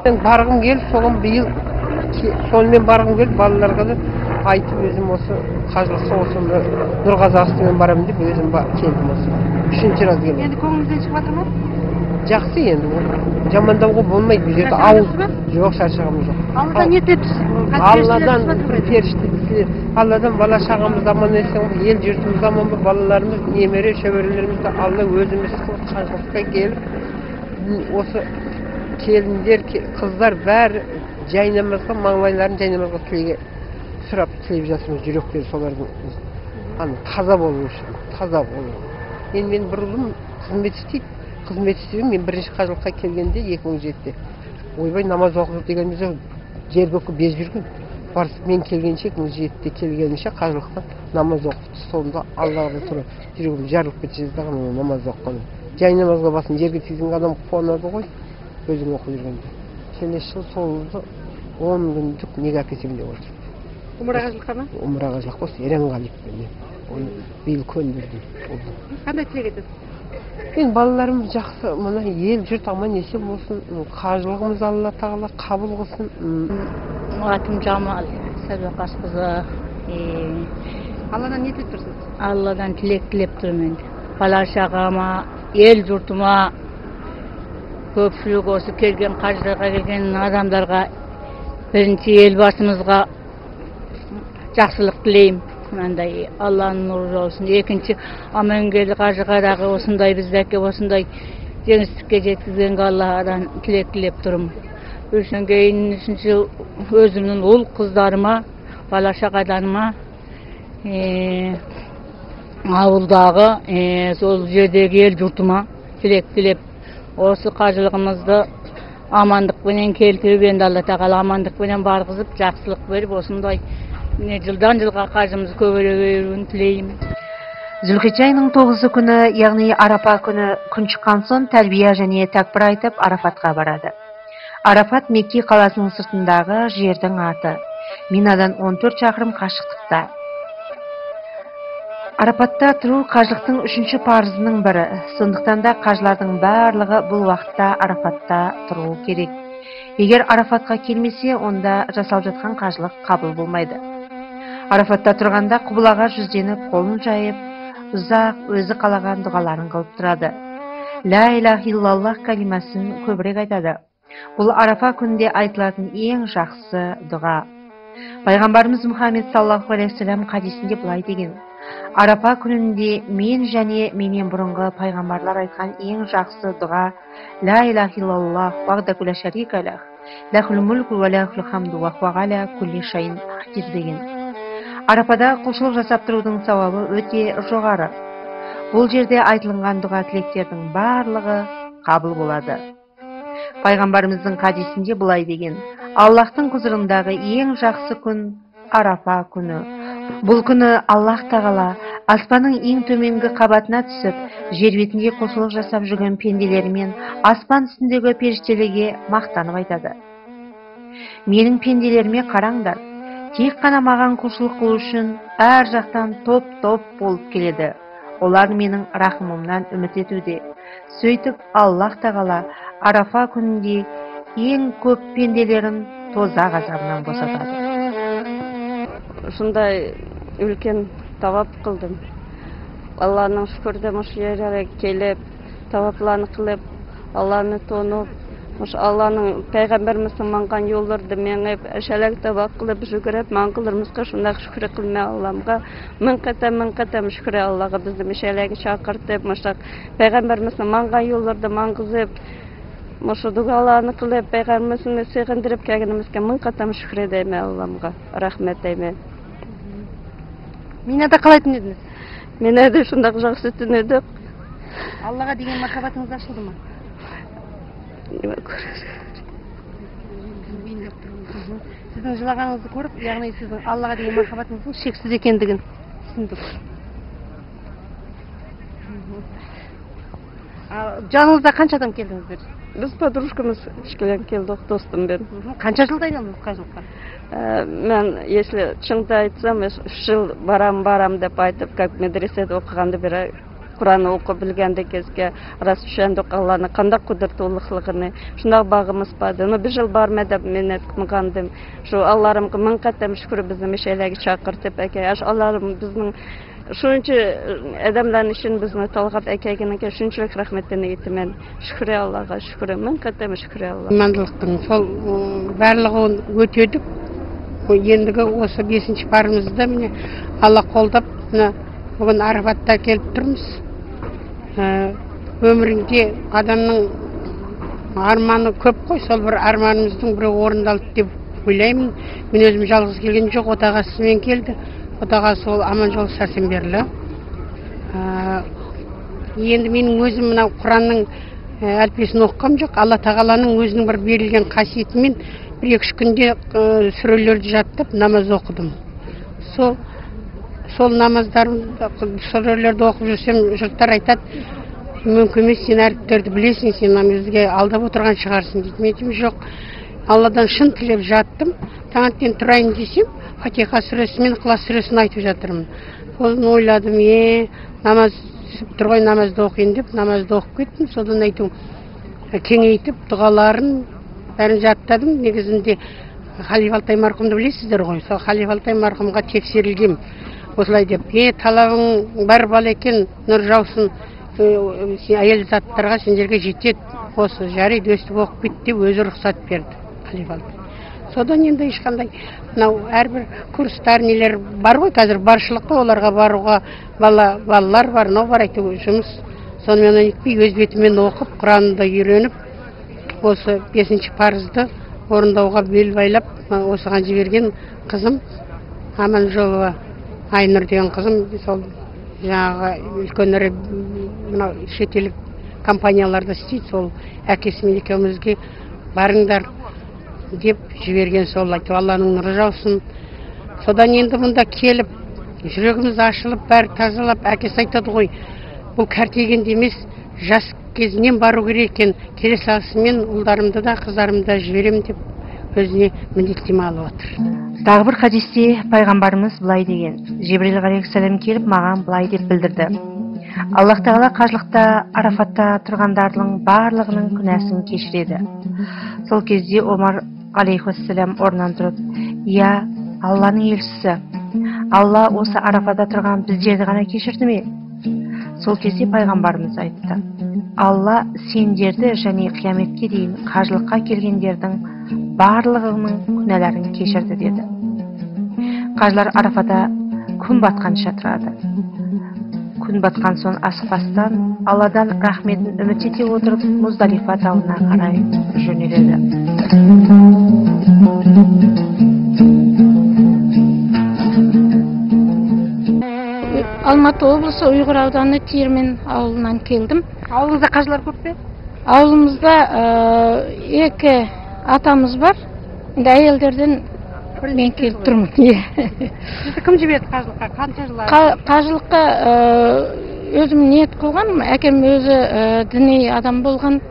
Мен барғым келіп, соған биыл сонымен барғым келіп, балаларға да айтып өзім осы қажылыққа осы Нұрғазы барамын деп өзім келдім осы. Үшінші раз келдім. Енді көңіліңізден шығып жатыр ма? Жақсы енді. Жамандауға болмайды. Бұл жерде ауыз жоқ, шаршағым жоқ. Алладан не тілепсіз? Алладан бір періште тілер. Алладан бала шағамыз аман есен, ел жұртымыз аман болып, балаларымыз, немере шөберелерімізді Алла өзіміз қажылыққа келіп, осы келіндер, қыздар бәрі жай намазға, маңлайларын жай намазға тілеге сұрап тілеп жатырмыз, жүректері солардың таза болу үшін, таза болу. Енді мен бір ұлым қызмет істейді. Қызмет істеген мен бірінші қажылыққа келгенде 2007-те. Ойбай намаз оқып дегенімізде жер көкке безіп жүрген. Барып мен келгенше 2007-те келгенімше қажылықтан намаз оқып столында Аллаға тұрып жүрегім жарылып кетсе жаздаған намаз оққаным. Жай намазға басын жерге тигізген адам қуанады ғой, өзің оқып жүргенде. Келесі жыл солды 10 күндік неге әкелсем деп отыр. Умраға жылқа ма? Умраға жылқа осы Еренғалиевпен мен. Оны биыл көндірдім. Қандай тілек етесіз? Мен балаларымыз жақсы, мына ел жұрт аман есен болсын, қажылығымыз Алла тағала қабыл қылсын. Атым Жамал Сәбиқасқызы. Алладан не тілеп тұрсыз? Алладан тілек тілеп тұрмын. Бала шағама, ел жұртыма, көпшілік осы келген қажылыққа келген адамдарға, бірінші елбасымызға жақсылық тілеймін. Мынандай Алланың нұры болсын. Екінші Амангелді қажығадағы осындай біздәке осындай жеңістікке жеткізгенге Алладан тілек тілеп тұрмын. Үшінші өзімнің ұл қыздарыма, бала шағаларыма, ауылдағы, сол жердегі ел жұртыма тілек тілеп, осы қажылығымызды амандықпенен келтіріп, енді Алла тағала амандықпенен барғызып, жақсылық беріп, осындай жылдан жылға қажымыз көбейе беруін тілеймін. Зүлхиджа айының 9 күні, яғни Арапа күні күн шыққан соң тәлбия және тәкбір айтып Арафатқа барады. Арафат Мекке қаласының сыртындағы жердің аты. Минадан 14 шақырым қашықтықта. Арапатта тұру қажылықтың 3-ші парызының бірі. Сондықтан да қажылардың барлығы бұл уақытта Арафатта тұру керек. Егер Арафатқа келмесе, онда жасалып жатқан қажылық қабыл болмайды. Арафатта тұрғанда құбылаға жүзденіп, қолын жайып, ұзақ өзі қалаған дұғаларын қылып тұрады. Ла илаха иллаллах калимасын көбірек айтады. Бұл Арафа күнде айтылатын ең жақсы дұға. Пайғамбарымыз Мұхаммед саллаллаху алейхи вассалам хадисінде былай деген: Арафа күнінде мен және менен бұрынғы пайғамбарлар айтқан ең жақсы дұға Ла илаха иллаллах вахдаһу ла шарика лах, лахул мульку ва лахул хамду ва хуа аля кулли шайин қадир деген. Арафада құлшылық жасап тұрудың сауабы өте жоғары. Бұл жерде айтылған дұға тілектердің барлығы қабыл болады. Пайғамбарымыздың хадисінде былай деген: Аллахтың құзырындағы ең жақсы күн Арафа күні. Бұл күні Аллах тағала аспанның ең төменгі қабатына түсіп, жер бетінде құлшылық жасап жүрген пенделермен аспан үстіндегі періштелерге мақтанып айтады: Менің пенделеріме қараңдар, тек қана маған құлшылық қылу үшін әр жақтан топ-топ болып келеді. Олар менің рахымымнан үміт етуде. Сөйтіп Аллах тағала Арафа күнінде ең көп пенделерін тозақ азабынан босатады. Шундай үлкен тавап қылдым. Алланың шүкірді мұш жерге келіп, тавапланы қылып, Алланы тонып, мұш Алланың пайғамбарымыздың маңған yollardı меңіп, әшәләк тавап қылып, жүгіріп, маңқылырмызға шындақ шүкірі қылмай Алламға. Мың қатам шүкірі Аллаға бізді мәшәләге шақыртып, мұшақ пайғамбарымыздың маңған yollarды маңғызып, мұшы дұғаланы қылып, пайғамбарымыздың сыйғындырып кәгінімізге мың қатам шүкірі дейме Алламға. Рахмет дейме. Минада қалайтын едіңіз? Минада шындақ жақсы түнедік. Аллаға деген махаббатыңыз ашылды ма? Неме көреді? Сіздің жылағаныңызды көріп, яғни сіздің Аллаға деген махаббатыңыздың шексіз екендігін түсіндік. Жаныңызда қанша адам келдіңіздер? Біз подружкамыз кішкелен келдік, достым мен. Қанша жылда келдіңіз қажылыққа? Мен, если шынды айтсам, 3 жыл барам деп айтып, как медреседе оқығанды бері Kur'an оқып білгенде кезге рас түшендік Алланы қандай құдіреттілігін. Шундaq бағымыз барды. Bir жыл барма деп мен айтқандым. Шу Алларым мың қатам шүкір бізді мешелерге шақыртып, аш Алларым біздің шунча адамлар үшін бізді талғап әкегенге шунчалык рахметтен етімен. Шүкір Аллаға, шүкір мың қатам шүкір Аллаға. Имандылықтың сол барлығын өтедік. Ендігі осы 5-ші парымызды міне Алла қолдап, бүгін Арафатта келіп тұрмыз. Өмірінде адамның арманы көп қой, сол бір арманымыздың бірі орындалды деп ойлаймын. Мен өзім жалғыз келген жоқ, отағасымен келді. Отағасы ол Аманжол Сәрсенберлі. Енді менің өзім мынау Құранның әліппесін оқығам жоқ. Алла тағаланың өзінің бір берілген қасиетімен 1-2 күнде сүрелерді жаттап намаз оқыдым. Сол намаздарымды, сүрелерді оқып жүрсем, жұрттар айтады, мүмкін емес, сен әріптерді білесің, сен намазға алдап отырған шығарсың дейді. Мен айтам, жоқ, Алладан шын тілеп жаттым. Таңертең тұрайын десем, Фатиха сүресі мен Ықылас сүресін айтып жатырмын. Соны ойладым, намаз түсіп тұр ғой, намазды оқиын деп, намазды оқып кеттім. Содан айтым, кеңейтіп, дұғаларын бәрін жаттадым. Негізінде Халиф Алтай марқұмды білесіздер ғой. Сол Халиф Алтай марқұмға тексерілгем. Осылай деп, талабың бар бала екен, нұр жаусын, әйел заттарға сендерге жетеді. Осы жарайды, өстіп оқып кет деп өзі рұқсат берді Халиф Алтай. Содан енді ешқандай әрбір курстар нелер бар ғой, қазір баршылықта оларға баруға балалар бар, бар айту жұмыс. Сонымен етпей өз бетімен оқып, Құранды үйреніп, осы 5-ші парызды орындауға бел байлап, осыған жіберген қызым Аманжолова Айнұр деген қызым, сол жаңағы үлкенірі шетелік компанияларда істейді, сол әкесімен екеумізге барыңдар деп жіберген, сол айтып, Алланың нұры жаусын. Содан енді мұнда келіп, жүрегіміз ашылып, бәрі тазалап, әкесі айтады ғой, бұл кәртейгенде емес, жас кезінен бару керек екен, келе салысымен ұлдарымды да қыздарымды да жіберем деп өзіне міндеттеме алып отыр. Тағы бір хадисте пайғамбарымыз былай деген: Жебрил алейхиссалам келіп маған былай деп білдірді: Аллах тағала қажылықта Арафатта тұрғандардың барлығының күнәсін кешіреді. Сол кезде Омар алейхиссалам орнынан тұрып: "Я Алланың елшісі, Алла осы Арафатта тұрған біздерді ғана кешірді ме?" Сол кезде пайғамбарымыз айтты: "Алла сендерді және қияметке дейін қажылыққа келгендердің барлығының күнәларын кешірді" деді. Қажылар Арафатта күн батқанша тұрады. Күн батқан соң асықпастан Алладан рахметін үміт ете отырып Муздалифа тауына қарай жөнеледі. Алматы облысы Ұйғыр ауданы Термен ауылынан келдім. Ауылыңызда қажылар көп пе? Ауылымызда 2 атамыз бар. Енді әйелдерден мен келіп тұрмын. Сізді кім жіберді қажылыққа? Қанша жыл? Қажылыққа өзім ниет қылған, әкем өзі діни адам болған,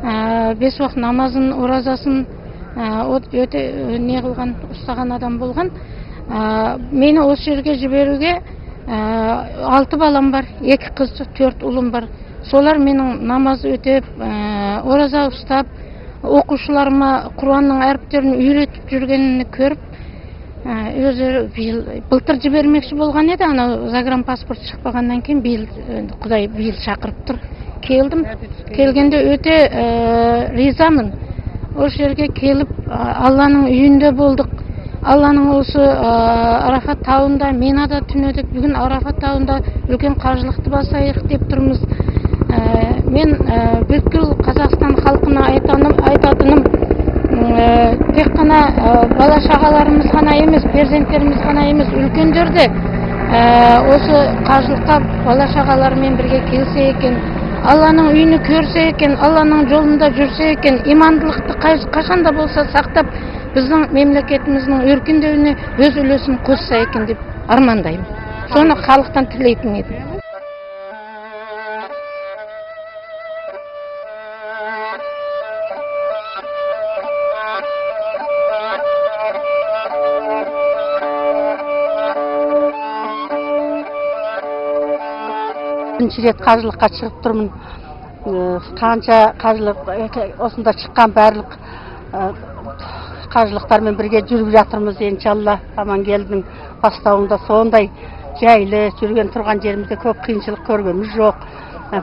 5 уақыт намазын, оразасын өте не қылған, ұстаған адам болған. Мені осы жерге жіберуге 6 балам бар, 2 қыз, 4 ұлым бар. Солар менің намаз өтеп, ораза ұстап, оқушыларыма Құранның әріптерін үйретіп жүргенін көріп, өзі былтыр жібермекші болған еді, ана загранпаспорт шықпағаннан кейін Құдай биыл шақырып тұр. Келдім. Келгенде өте ризамын. Осы жерге келіп, Алланың үйінде болдық. Алланың осы Арафат тауында Минада түнедік. Бүгін Арафат тауында үлкен қажылықты басайық деп тұрмыз. Мен бүткіл Қазақстан халқына айтатыным, тек қана бала шағаларымыз ғана емес, перзенттеріміз ғана емес, үлкендер де осы қажылыққа бала шағаларымен бірге келсе екен, Алланың үйіні көрсе екен, Алланың жолында жүрсе екен, имандылықты қашанда болса сақтап, біздің мемлекетіміздің өркендеуіне өз үлесін қосса екен деп армандаймын. Соны халықтан тілейтін едім. бірінші рет қажылыққа шығып тұрмын. Қанша қажылық осында шыққан барлық қажылықтармен бірге жүріп жатырмыз. Иншалла Амангелдінің бастауында сондай жайлы жүрген тұрған жерімізде көп қиыншылық көргеніміз жоқ.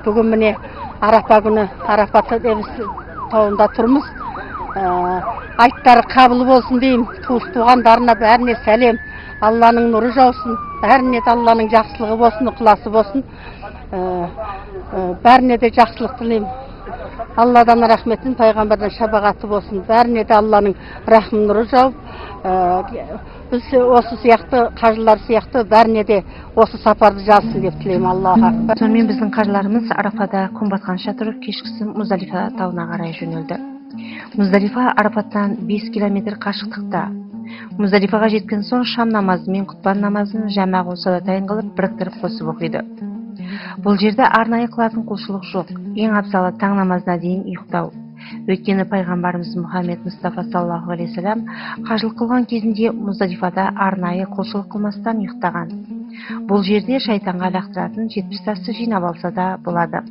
Бүгін міне Арапа күні Арапат тауында тұрмыз. Айттары қабыл болсын деймін. Туыс туғандарына бәріне сәлем. Алланың нұры жаусын. Бәріне де Алланың жақсылығы болсын, ықыласы болсын. Бәріне де жақсылық тілеймін. Алладан рахметін, пайғамбардан шапағаты болсын. Бәріне де Алланың рахым нұры жауып, біз осы сияқты қажылар сияқты бәріне де осы сапарды жазсын деп тілеймін Аллаға. Сонымен біздің қажыларымыз Арафада күн батқанша тұрып, кешкісін Муздалифа тауына қарай жөнелді. Муздалифа Арафаттан 5 километр қашықтықта. Муздалифаға жеткен соң шам намазы мен құтпан намазын жамағу салатайын қылып біріктіріп қосып оқиды. Бұл жерде арнайы қылатын құлшылық жоқ. Ең абзалы таң намазына дейін ұйықтау. Өйткені пайғамбарымыз Мұхаммед Мұстафа саллаллаху алейхи вассалам қажылық қылған кезінде Муздалифада арнайы құлшылық қылмастан ұйықтаған. Бұл жерде шайтанға лақтыратын 70 тасты жинап алса да болады.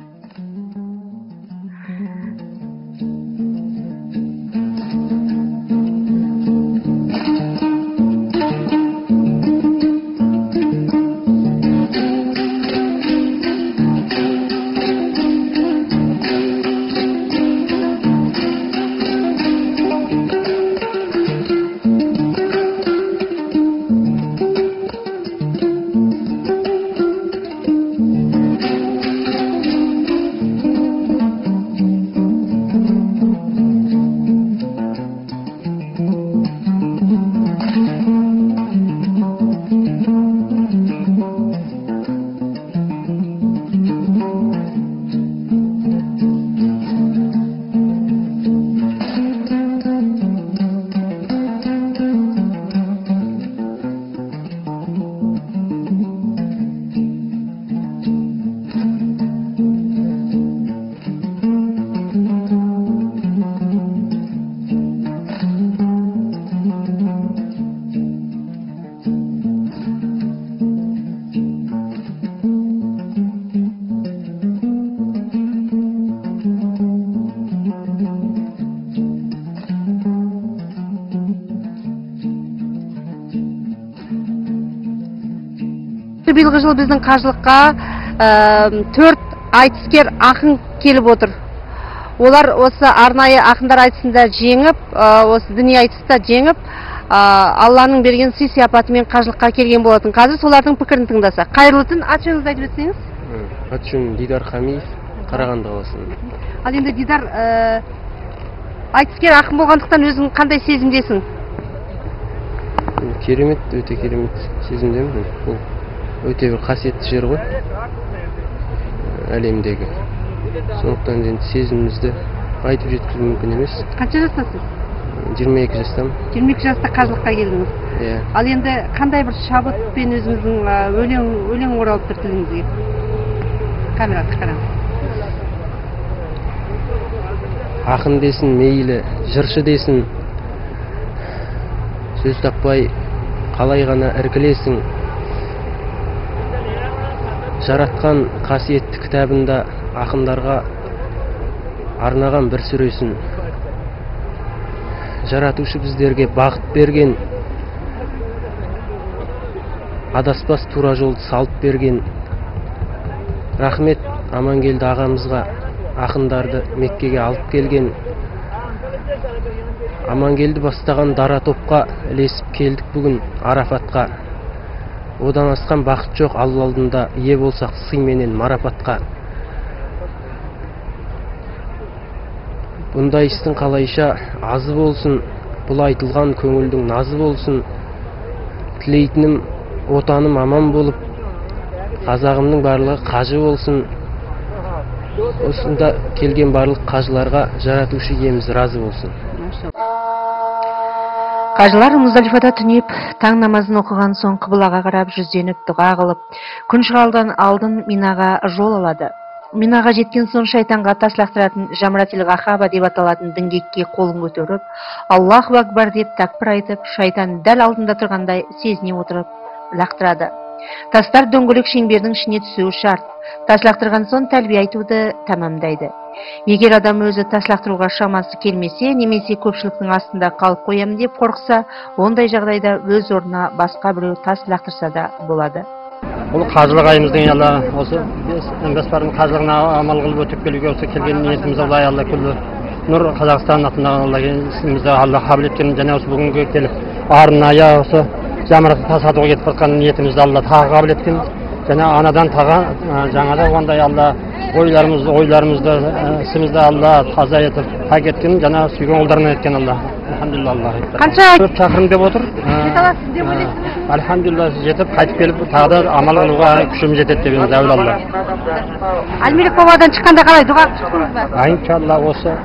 Биылғы жыл біздің қажылыққа 4 айтыскер ақын келіп отыр. Олар осы арнайы ақындар айтысында жеңіп, осы діни айтыста жеңіп, Алланың берген сый сияпатымен қажылыққа келген болатын. Қазір солардың пікірін тыңдасақ. Қайырлы түн, аты жөніңізді айтып өтсеңіз? Аты жөнім Дидар Хамиев, Қарағанды қаласынан. Ал енді Дидар, айтыскер ақын болғандықтан өзің қандай сезімдесің? Керемет, өте керемет сезімдемін. Бұл өте бір қасиетті жер ғой әлемдегі. Сондықтан енді сезімімізді айтып жеткізу мүмкін емес. Қанша жастасыз? 22 жастамын. 22 жаста қажылыққа келдіңіз. Иә. Ал енді қандай бір шабытпен өзіңіздің өлең оралып тұр тіліңізге? Камераға қараңыз. Ақын десін, мейлі, жыршы десін, сөз таппай қалай ғана іркілесің. Жаратқан қасиетті кітабында ақындарға арнаған бір сүресін. Жаратушы біздерге бағыт берген, адаспас тура жолды салып берген. Рахмет Амангелді ағамызға, ақындарды Меккеге алып келген. Амангелді бастаған дара топқа ілесіп келдік бүгін Арафатқа. Одан асқан бақыт жоқ Алла алдында, ие болсақ сый менен марапатқа. Бұндай істің қалайша азы болсын, бұл айтылған көңілдің назы болсын. Тілейтінім отаным аман болып, қазағымның барлығы қажы болсын. Осында келген барлық қажыларға жаратушы иеміз разы болсын. Қажылар Муздалифада түнеп, таң намазын оқыған соң қыбылаға қарап жүзденіп дұға қылып, күн шығардан алдын Минаға жол алады. Минаға жеткен соң шайтанға тас лақтыратын Жамратил Ғахаба деп аталатын діңгекке қолын көтеріп, Аллаху акбар деп такбир айтып, шайтан дәл алдында тұрғандай сезіне отырып лақтырады. Тастар дөңгелек шеңбердің ішіне түсуі шарт. Тас лақтырған соң тәлбие айтуды тамамдайды. Егер адам өзі тас лақтыруға шамасы келмесе, немесе көпшіліктің астында қалып қоямын деп қорықса, ондай жағдайда өз орнына басқа біреу тас лақтырса да болады. Бұл қажылық айымыздың Алла осы біз барын қажылығына амал қылып өтіп келуге осы келген ниетіміз Алла Алла күллі нұр Қазақстан атындағы Алла ісімізді Алла қабыл еткен және осы бүгінгі келіп арнайы осы жамырық тас атуға кетіп жатқан ниетімізді Алла тағы қабыл еткен және анадан жаңада ондай Алла ойларымызды ісімізді Алла таза етіп пак еткен және сүйген ұлдарынан еткен Алла. Алхамдулилла Алла. Қанша 4 шақырым деп отыр. Алхамдулилла жетіп қайтып келіп тағы да амал қылуға күшім жетеді деп едім Алла. Әлмелек бабадан шыққанда қалай дұға қылдыңыз ба? Иншалла осы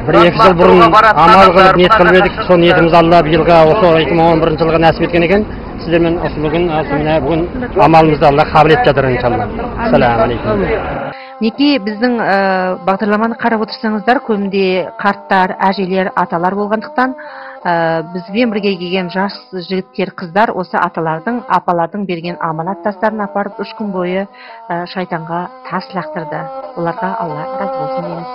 1-2 жыл бұрын амал қылып ниет қылып едік. Сол ниетіміз Алла биылға осы 2011 жылға нәсіп еткен екен. Сіздермен осы бүгін амалымызды Алла қабыл етіп жатыр иншалла. Ассаламу алейкум. Неке біздің бағдарламаны қарап отырсаңыздар, көбінде қарттар, әжелер, аталар болғандықтан, бізбен бірге келген жас жігіттер, қыздар осы аталардың, апалардың берген аманат тастарын апарып 3 күн бойы шайтанға тас лақтырды. Оларға Алла разы болсын дейміз.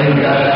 لبيك